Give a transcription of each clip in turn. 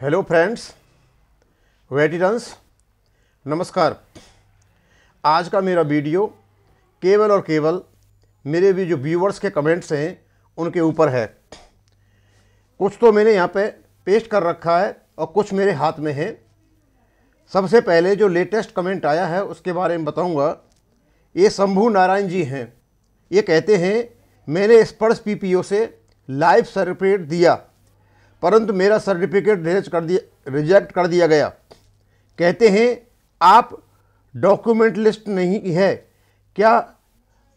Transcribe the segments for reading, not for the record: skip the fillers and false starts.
Hello friends, veterans, नमस्कार। आज का मेरा वीडियो केवल और केवल मेरे भी जो व्यूवर्स के कमेंट्स हैं उनके ऊपर है। कुछ तो मैंने यहाँ पे पेस्ट कर रखा है और कुछ मेरे हाथ में है। सबसे पहले जो लेटेस्ट कमेंट आया है उसके बारे में बताऊंगा। ये शंभू नारायण जी हैं। ये कहते हैं मैंने स्पर्श पीपीओ से लाइव सर्टिफिकेट दिया परंतु मेरा सर्टिफिकेट रिजेक्ट कर दिया गया। कहते हैं आप डॉक्यूमेंट लिस्ट नहीं है, क्या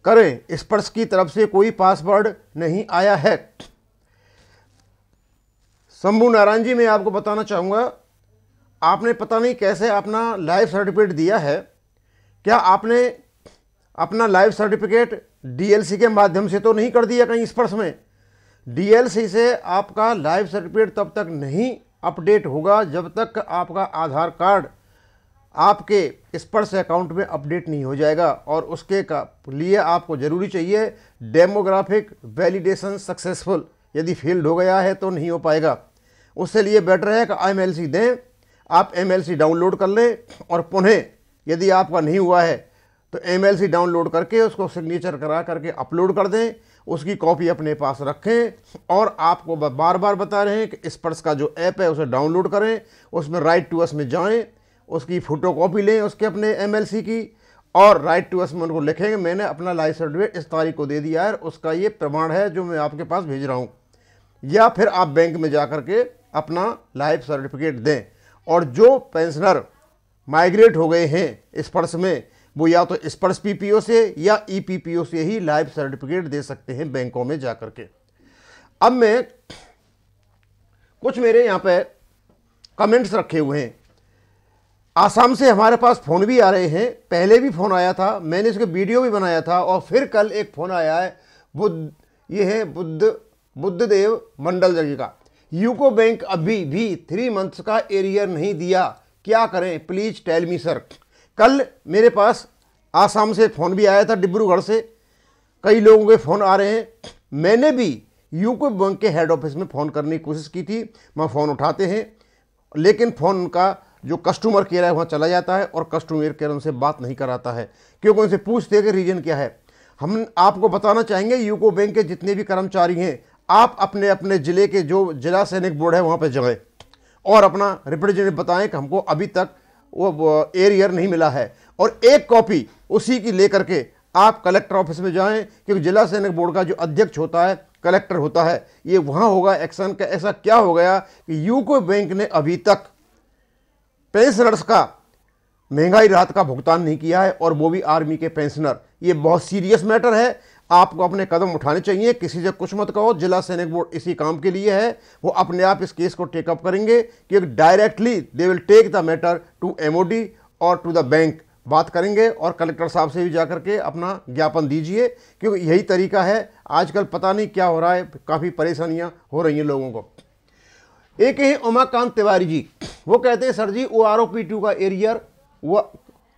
करें? स्पर्श की तरफ से कोई पासवर्ड नहीं आया है। शंभू नारायण जी, मैं आपको बताना चाहूँगा, आपने पता नहीं कैसे अपना लाइव सर्टिफिकेट दिया है। क्या आपने अपना लाइव सर्टिफिकेट डीएलसी के माध्यम से तो नहीं कर दिया कहीं स्पर्श में? डीएलसी से आपका लाइव सर्टिफिकेट तब तक नहीं अपडेट होगा जब तक आपका आधार कार्ड आपके स्पर्श अकाउंट में अपडेट नहीं हो जाएगा। और उसके लिए आपको ज़रूरी चाहिए डेमोग्राफिक वैलिडेशन सक्सेसफुल। यदि फेल्ड हो गया है तो नहीं हो पाएगा। उससे लिए बेटर है कि एमएलसी दें, आप एमएलसी डाउनलोड कर लें और पुनः यदि आपका नहीं हुआ है तो एमएलसी डाउनलोड करके उसको सिग्नेचर करा करके अपलोड कर दें। उसकी कॉपी अपने पास रखें और आपको बार बार बता रहे हैं कि स्पर्श का जो ऐप है उसे डाउनलोड करें, उसमें राइट टू अस में जाएं, उसकी फ़ोटो कॉपी लें उसके अपने एमएलसी की और राइट टू अस में उनको लिखेंगे मैंने अपना लाइव सर्टिफिकेट इस तारीख को दे दिया है, उसका ये प्रमाण है जो मैं आपके पास भेज रहा हूँ। या फिर आप बैंक में जा करके अपना लाइव सर्टिफिकेट दें। और जो पेंशनर माइग्रेट हो गए हैं स्पर्श में, वो या तो स्पर्श पीपीओ से या ईपीपीओ से ही लाइव सर्टिफिकेट दे सकते हैं बैंकों में जाकर के। अब मैं कुछ मेरे यहाँ पे कमेंट्स रखे हुए हैं। आसाम से हमारे पास फ़ोन भी आ रहे हैं। पहले भी फ़ोन आया था, मैंने इसके वीडियो भी बनाया था और फिर कल एक फ़ोन आया है। ये है बुद्धदेव मंडल जी का। यूको बैंक अभी भी 3 मंथ्स का एरियर नहीं दिया, क्या करें? Please tell me sir. कल मेरे पास आसाम से फ़ोन भी आया था, डिब्रूगढ़ से कई लोगों के फ़ोन आ रहे हैं। मैंने भी यूको बैंक के हेड ऑफिस में फ़ोन करने की कोशिश की थी। वहाँ फ़ोन उठाते हैं लेकिन फ़ोन का जो कस्टमर केयर है वहाँ चला जाता है और कस्टमर केयर उनसे बात नहीं कराता है, क्योंकि उनसे पूछते हैं कि रीज़न क्या है। हम आपको बताना चाहेंगे यूको बैंक के जितने भी कर्मचारी हैं, आप अपने अपने ज़िले के जो जिला सैनिक बोर्ड है वहाँ पर जाएँ और अपना रिप्रेजेंटेटिव बताएं कि हमको अभी तक वो एरियर नहीं मिला है और एक कॉपी उसी की लेकर के आप कलेक्टर ऑफिस में जाएं, क्योंकि जिला सैनिक बोर्ड का जो अध्यक्ष होता है कलेक्टर होता है, ये वहाँ होगा एक्शन का। ऐसा क्या हो गया कि यूको बैंक ने अभी तक पेंशनर्स का महंगाई राहत का भुगतान नहीं किया है और वो भी आर्मी के पेंशनर। ये बहुत सीरियस मैटर है, आपको अपने कदम उठाने चाहिए। किसी से कुछ मत कहो, जिला सैनिक बोर्ड इसी काम के लिए है, वो अपने आप इस केस को टेकअप करेंगे क्योंकि directly they will take the matter to MOD और टू द बैंक। बात करेंगे और कलेक्टर साहब से भी जाकर के अपना ज्ञापन दीजिए, क्योंकि यही तरीका है। आजकल पता नहीं क्या हो रहा है, काफ़ी परेशानियां हो रही हैं लोगों को। एक ही उमाकांत तिवारी जी, वो कहते हैं सर जी OROP2 का एरियर वो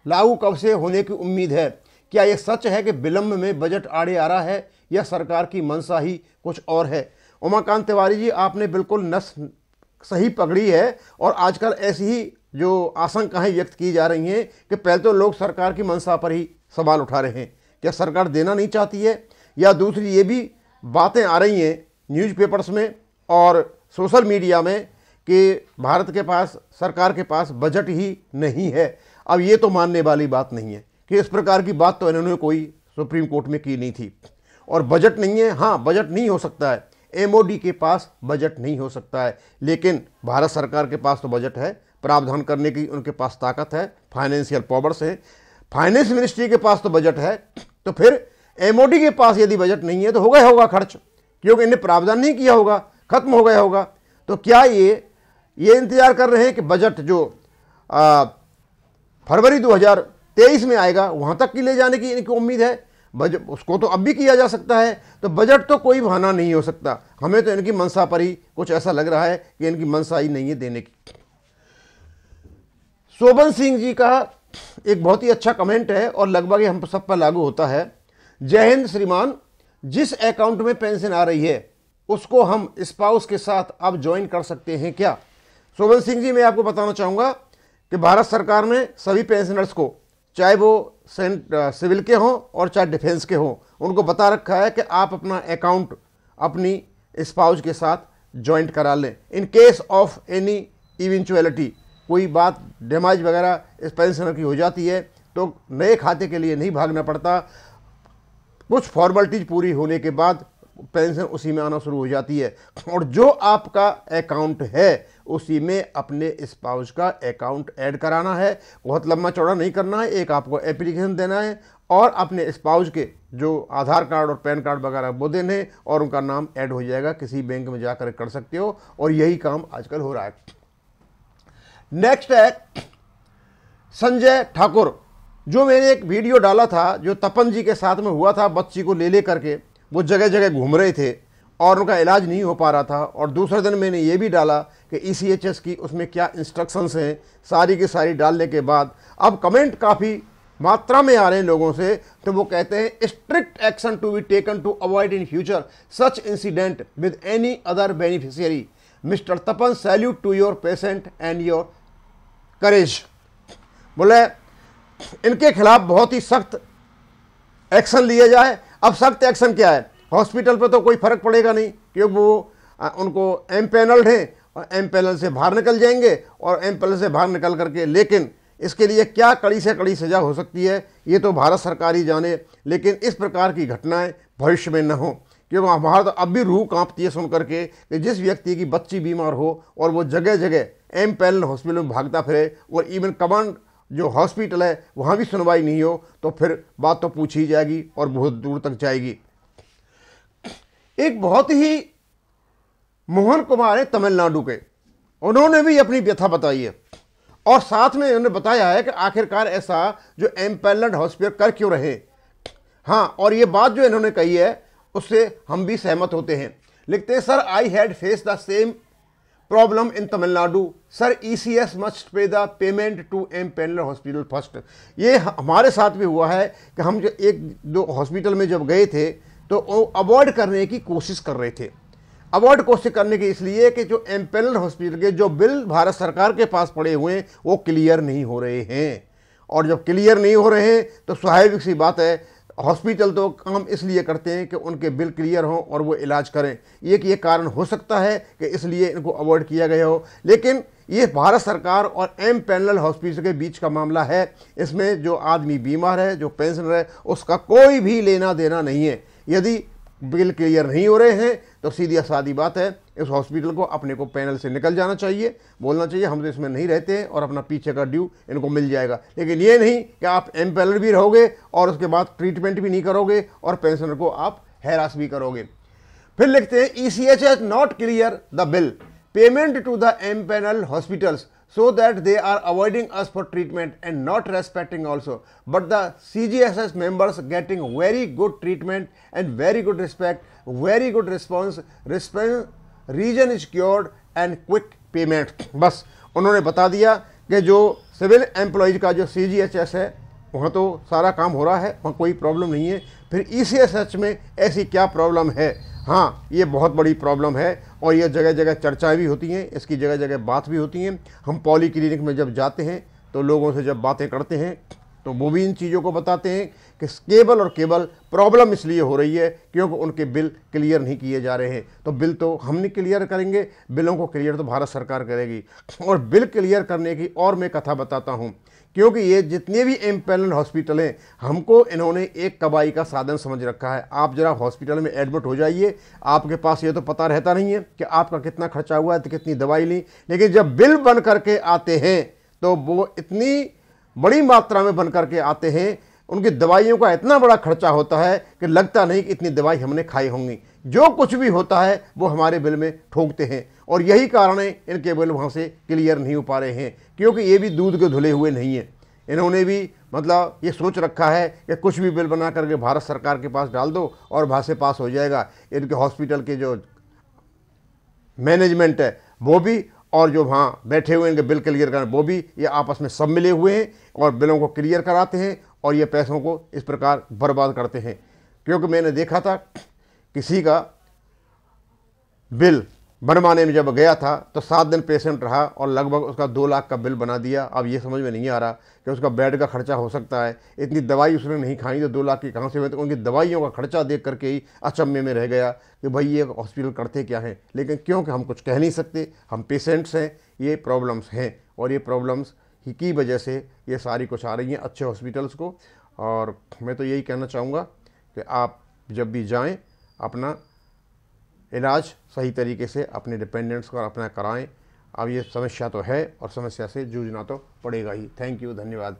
लागू कब से होने की उम्मीद है? क्या यह सच है कि विलंब में बजट आड़े आ रहा है या सरकार की मंशा ही कुछ और है? उमाकांत तिवारी जी, आपने बिल्कुल नस सही पकड़ी है और आजकल ऐसी ही जो आशंकाएं व्यक्त की जा रही हैं कि पहले तो लोग सरकार की मंशा पर ही सवाल उठा रहे हैं, क्या सरकार देना नहीं चाहती है? या दूसरी ये भी बातें आ रही हैं न्यूज़पेपर्स में और सोशल मीडिया में कि भारत के पास, सरकार के पास बजट ही नहीं है। अब ये तो मानने वाली बात नहीं है कि इस प्रकार की बात तो इन्होंने कोई सुप्रीम कोर्ट में की नहीं थी। और बजट नहीं है, हाँ बजट नहीं हो सकता है, एमओडी के पास बजट नहीं हो सकता है, लेकिन भारत सरकार के पास तो बजट है, प्रावधान करने की उनके पास ताकत है, फाइनेंशियल पावर्स है, फाइनेंस मिनिस्ट्री के पास तो बजट है। तो फिर एमओडी के पास यदि बजट नहीं है तो होगा खर्च, क्योंकि इन्हें प्रावधान नहीं किया होगा, खत्म हो गया होगा। तो क्या ये इंतजार कर रहे हैं कि बजट जो फरवरी 2023 में आएगा वहाँ तक की ले जाने की इनकी उम्मीद है? बजट उसको तो अब भी किया जा सकता है, तो बजट तो कोई बहाना नहीं हो सकता। हमें तो इनकी मंशा पर ही कुछ ऐसा लग रहा है कि इनकी मंशा ही नहीं है देने की। शोभन सिंह जी का एक बहुत ही अच्छा कमेंट है और लगभग ये हम सब पर लागू होता है। जय हिंद श्रीमान, जिस अकाउंट में पेंशन आ रही है उसको हम स्पाउस के साथ अब ज्वाइन कर सकते हैं क्या? शोभन सिंह जी, मैं आपको बताना चाहूँगा कि भारत सरकार ने सभी पेंशनर्स को, चाहे वो सिविल के हों और चाहे डिफेंस के हों, उनको बता रखा है कि आप अपना अकाउंट अपनी स्पाउस के साथ जॉइंट करा लें। In case of any eventuality, कोई बात डैमेज वगैरह इस पेंशनर की हो जाती है तो नए खाते के लिए नहीं भागना पड़ता। कुछ फॉर्मेलिटीज पूरी होने के बाद पेंशन उसी में आना शुरू हो जाती है, और जो आपका अकाउंट है उसी में अपने स्पाउस का अकाउंट ऐड कराना है। बहुत लंबा चौड़ा नहीं करना है, एक आपको एप्लीकेशन देना है और अपने स्पाउस के जो आधार कार्ड और पैन कार्ड वगैरह वो देने, और उनका नाम ऐड हो जाएगा। किसी बैंक में जाकर कर सकते हो, और यही काम आजकल हो रहा है। नेक्स्ट है संजय ठाकुर, जो मैंने एक वीडियो डाला था जो तपन जी के साथ में हुआ था, बच्ची को ले करके वो जगह जगह घूम रहे थे और उनका इलाज नहीं हो पा रहा था। और दूसरे दिन मैंने ये भी डाला कि ECHS की उसमें क्या इंस्ट्रक्शंस हैं, सारी की सारी डालने के बाद अब कमेंट काफ़ी मात्रा में आ रहे हैं लोगों से। तो वो कहते हैं strict action to be taken to avoid in future such incident with any other beneficiary. Mister Tapan, salute to your patient and your courage. बोले इनके खिलाफ बहुत ही सख्त एक्शन लिया जाए। अब सख्त एक्शन क्या है? हॉस्पिटल पे तो कोई फर्क पड़ेगा नहीं, क्योंकि वो उनको एमपैनल्ड हैं और एमपैनल से बाहर निकल जाएंगे, और एमपैनल से बाहर निकल करके, लेकिन इसके लिए क्या कड़ी से कड़ी सज़ा हो सकती है ये तो भारत सरकार ही जाने। लेकिन इस प्रकार की घटनाएं भविष्य में न हो, क्योंकि हमारा तो अब भी रूह कांपती है सुन करके कि जिस व्यक्ति की बच्ची बीमार हो और वो जगह जगह एमपैनल हॉस्पिटल में भागता फिरे, और इवन कमांड जो हॉस्पिटल है वहाँ भी सुनवाई नहीं हो, तो फिर बात तो पूछी ही जाएगी और बहुत दूर तक जाएगी। एक बहुत ही मोहन कुमार है तमिलनाडु के, उन्होंने भी अपनी व्यथा बताई है, और साथ में उन्होंने बताया है कि आखिरकार ऐसा जो एमपैनल्ड हॉस्पिटल कर क्यों रहे। हाँ, और ये बात जो इन्होंने कही है उससे हम भी सहमत होते हैं। लिखते हैं, sir I had face the same problem in Tamil Nadu, sir ECS must pay the payment to empanelled hospital first. ये हमारे साथ भी हुआ है कि हम जो एक दो हॉस्पिटल में जब गए थे तो अवॉइड करने की कोशिश कर रहे थे। अवॉइड कोशिश करने की इसलिए कि जो एमपैनल्ड हॉस्पिटल के जो बिल भारत सरकार के पास पड़े हुए हैं वो क्लियर नहीं हो रहे हैं, और जब क्लियर नहीं हो रहे हैं तो स्वाभाविक सी बात है हॉस्पिटल तो काम इसलिए करते हैं कि उनके बिल क्लियर हों और वो इलाज करें। ये कारण हो सकता है कि इसलिए इनको अवॉइड किया गया हो, लेकिन ये भारत सरकार और एमपैनल्ड हॉस्पिटल के बीच का मामला है। इसमें जो आदमी बीमार है, जो पेंशनर है, उसका कोई भी लेना देना नहीं है। यदि बिल क्लियर नहीं हो रहे हैं तो सीधी सादी बात है, इस हॉस्पिटल को अपने को पैनल से निकल जाना चाहिए, बोलना चाहिए हम तो इसमें नहीं रहते हैं, और अपना पीछे का ड्यू इनको मिल जाएगा। लेकिन ये नहीं कि आप एमपैनल भी रहोगे और उसके बाद ट्रीटमेंट भी नहीं करोगे और पेंशनर को आप हैरास भी करोगे। फिर लिखते हैं, ECHS not clear the bill payment to the empanel hospitals so that they are avoiding us for treatment and not respecting also, but the CGHS members getting very good treatment and very good respect, very good response, region is cured and quick payment। बस उन्होंने बता दिया कि जो civil employees का जो CGHS है वहाँ तो सारा काम हो रहा है, वहाँ कोई प्रॉब्लम नहीं है। फिर ECHS में ऐसी क्या प्रॉब्लम है? हाँ, ये बहुत बड़ी प्रॉब्लम है, और ये जगह जगह चर्चाएं भी होती हैं, इसकी जगह जगह बात भी होती हैं। हम पॉली क्लिनिक में जब जाते हैं तो लोगों से जब बातें करते हैं तो वो भी इन चीज़ों को बताते हैं कि केवल प्रॉब्लम इसलिए हो रही है क्योंकि उनके बिल क्लियर नहीं किए जा रहे हैं। तो बिल तो हम नहीं क्लियर करेंगे, बिलों को क्लियर तो भारत सरकार करेगी। और बिल क्लियर करने की और मैं कथा बताता हूँ, क्योंकि ये जितने भी एमपैनल्ड हॉस्पिटल हैं हमको इन्होंने एक कमाई का साधन समझ रखा है। आप जरा हॉस्पिटल में एडमिट हो जाइए, आपके पास ये तो पता रहता नहीं है कि आपका कितना खर्चा हुआ है, तो कितनी दवाई ली, लेकिन जब बिल बन करके आते हैं तो वो इतनी बड़ी मात्रा में बन करके आते हैं, उनकी दवाइयों का इतना बड़ा खर्चा होता है कि लगता नहीं कि इतनी दवाई हमने खाई होंगी। जो कुछ भी होता है वो हमारे बिल में ठोकते हैं, और यही कारण है इनके बिल वहाँ से क्लियर नहीं हो पा रहे हैं, क्योंकि ये भी दूध के धुले हुए नहीं हैं। इन्होंने भी मतलब ये सोच रखा है कि कुछ भी बिल बना करके भारत सरकार के पास डाल दो और वहाँ से पास हो जाएगा। इनके हॉस्पिटल के जो मैनेजमेंट है वो भी, और जो वहाँ बैठे हुए इनके बिल क्लियर करने वो भी, ये आपस में सब मिले हुए हैं और बिलों को क्लियर कराते हैं और ये पैसों को इस प्रकार बर्बाद करते हैं। क्योंकि मैंने देखा था किसी का बिल बनवाने में जब गया था तो 7 दिन पेशेंट रहा और लगभग उसका 2 लाख का बिल बना दिया। अब ये समझ में नहीं आ रहा कि उसका बेड का खर्चा हो सकता है, इतनी दवाई उसने नहीं खाई तो 2 लाख की कहाँ से हुए। तो उनकी दवाइयों का खर्चा देख करके ही अचंभे में रह गया कि भाई ये हॉस्पिटल करते क्या हैं। लेकिन क्योंकि हम कुछ कह नहीं सकते, हम पेशेंट्स हैं, ये प्रॉब्लम्स हैं और ये प्रॉब्लम्स ही की वजह से ये सारी कुछ आ रही हैं अच्छे हॉस्पिटल्स को। और मैं तो यही कहना चाहूँगा कि आप जब भी जाएँ अपना इलाज सही तरीके से अपने डिपेंडेंट्स को अपना कराएं। अब ये समस्या तो है और समस्या से जूझना तो पड़ेगा ही। थैंक यू, धन्यवाद।